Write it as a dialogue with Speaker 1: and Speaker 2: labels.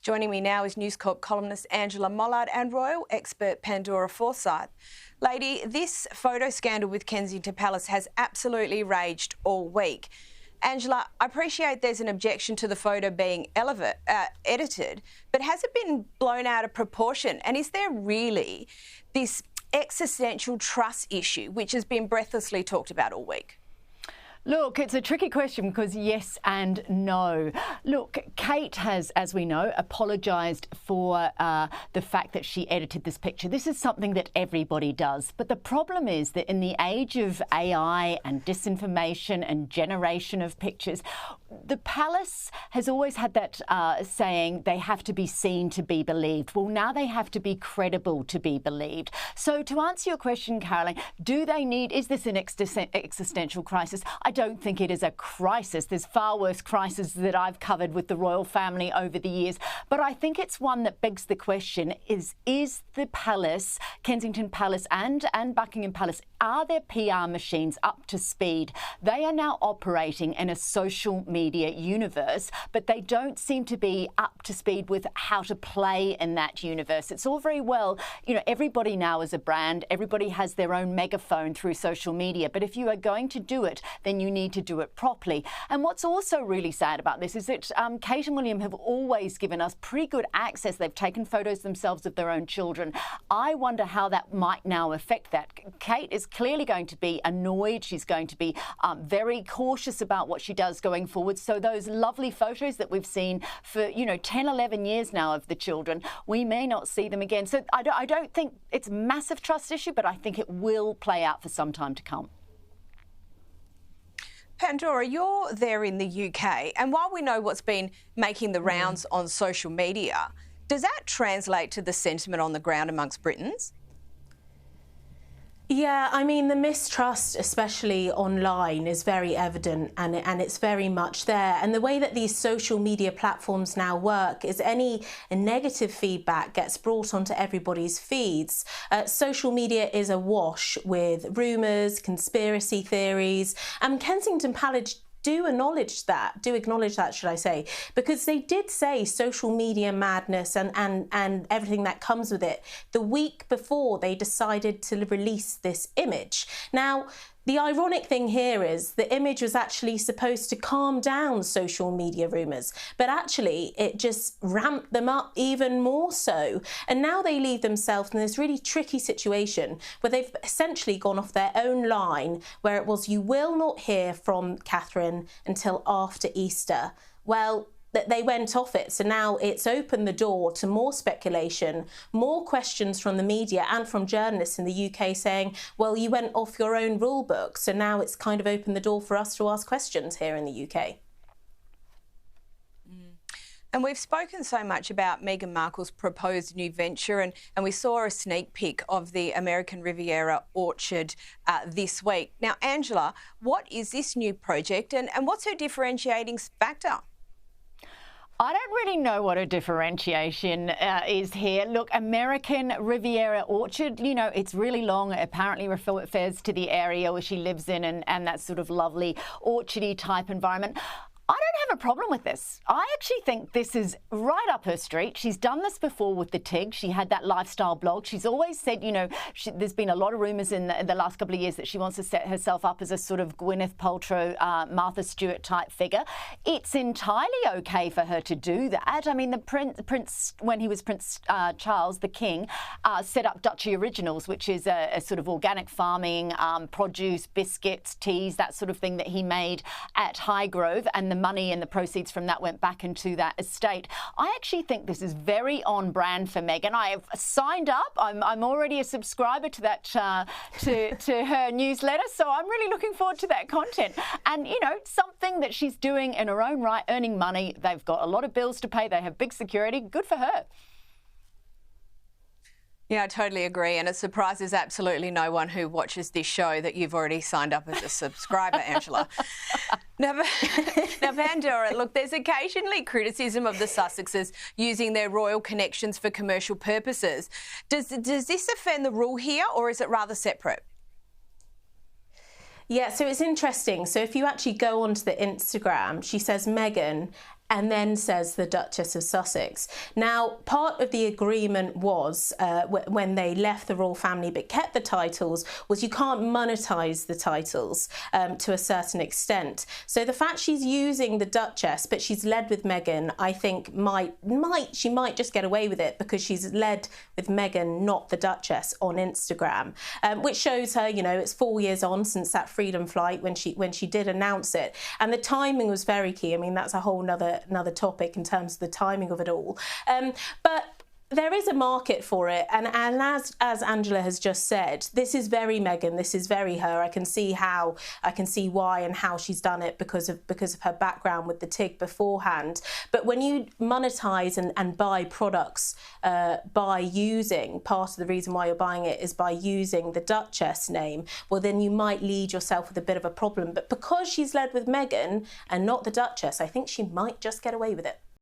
Speaker 1: Joining me now is News Corp columnist Angela Mollard and royal expert Pandora Forsyth. Lady, this photo scandal with Kensington Palace has absolutely raged all week. Angela, I appreciate there's an objection to the photo being edited, but has it been blown out of proportion? And is there really this existential trust issue, which has been breathlessly talked about all week?
Speaker 2: Look, it's a tricky question because yes and no. Look, Kate has, as we know, apologised for the fact that she edited this picture. This is something that everybody does. But the problem is that in the age of AI and disinformation and generation of pictures, the palace has always had that saying they have to be seen to be believed. Well, now they have to be credible to be believed. So to answer your question, Caroline, is this an existential crisis? I don't think it is a crisis. There's far worse crises that I've covered with the royal family over the years. But I think it's one that begs the question is the palace, Kensington Palace and Buckingham Palace, are their PR machines up to speed? They are now operating in a social media universe, but they don't seem to be up to speed with how to play in that universe. It's all very well, everybody now is a brand, everybody has their own megaphone through social media, but if you are going to do it, then you need to do it properly. And what's also really sad about this is that Kate and William have always given us pretty good access. They've taken photos themselves of their own children. I wonder how that might now affect that. Kate is clearly going to be annoyed. She's going to be very cautious about what she does going forward. So those lovely photos that we've seen for, 10, 11 years now of the children, we may not see them again. So I don't think it's a massive trust issue, but I think it will play out for some time to come.
Speaker 1: Pandora, you're there in the UK, and while we know what's been making the rounds on social media, does that translate to the sentiment on the ground amongst Britons?
Speaker 3: Yeah, I mean, the mistrust, especially online, is very evident and it's very much there. And the way that these social media platforms now work is any negative feedback gets brought onto everybody's feeds. Social media is awash with rumours, conspiracy theories, and Kensington Palace do acknowledge that, should I say, because they did say social media madness and everything that comes with it the week before they decided to release this image. Now, the ironic thing here is the image was actually supposed to calm down social media rumours, but actually it just ramped them up even more so. And now they leave themselves in this really tricky situation where they've essentially gone off their own line, where it was, you will not hear from Catherine until after Easter. Well, that they went off it. So now it's opened the door to more speculation, more questions from the media and from journalists in the UK saying, well, you went off your own rule book. So now it's kind of opened the door for us to ask questions here in the UK.
Speaker 1: And we've spoken so much about Meghan Markle's proposed new venture, and we saw a sneak peek of the American Riviera orchard this week. Now, Angela, what is this new project and what's her differentiating factor?
Speaker 2: I don't really know what a differentiation is here. Look, American Riviera Orchard, it's really long. It apparently refers to the area where she lives in and that sort of lovely orchardy type environment. I don't have a problem with this. I actually think this is right up her street. She's done this before with the TIG. She had that lifestyle blog. She's always said, there's been a lot of rumours in the last couple of years that she wants to set herself up as a sort of Gwyneth Paltrow, Martha Stewart type figure. It's entirely okay for her to do that. I mean, the Prince, when he was Prince Charles, the King, set up Duchy Originals, which is a sort of organic farming, produce, biscuits, teas, that sort of thing that he made at Highgrove, and the money and the proceeds from that went back into that estate. I actually think this is very on brand for Meghan. I have signed up. I'm already a subscriber to that to her newsletter, so I'm really looking forward to that content. And something that she's doing in her own right, earning money. They've got a lot of bills to pay. They have big security. Good for her.
Speaker 1: Yeah, I totally agree. And it surprises absolutely no one who watches this show that you've already signed up as a subscriber, Angela. Now, Pandora, look, there's occasionally criticism of the Sussexes using their royal connections for commercial purposes. Does this offend the rule here, or is it rather separate?
Speaker 3: Yeah, so it's interesting. So if you actually go onto the Instagram, she says Meghan and then says the Duchess of Sussex. Now, part of the agreement was, when they left the royal family but kept the titles, was you can't monetize the titles to a certain extent. So the fact she's using the Duchess, but she's led with Meghan, I think she might just get away with it because she's led with Meghan, not the Duchess, on Instagram, which shows her, you know, it's 4 years on since that freedom flight when she did announce it, and the timing was very key. I mean, that's a whole another topic in terms of the timing of it all, but there is a market for it, and as Angela has just said, this is very Meghan, this is very her. I can see why and how she's done it because of her background with the TIG beforehand. But when you monetize and buy products by using, part of the reason why you're buying it is by using the Duchess name, well, then you might lead yourself with a bit of a problem. But because she's led with Meghan and not the Duchess, I think she might just get away with it.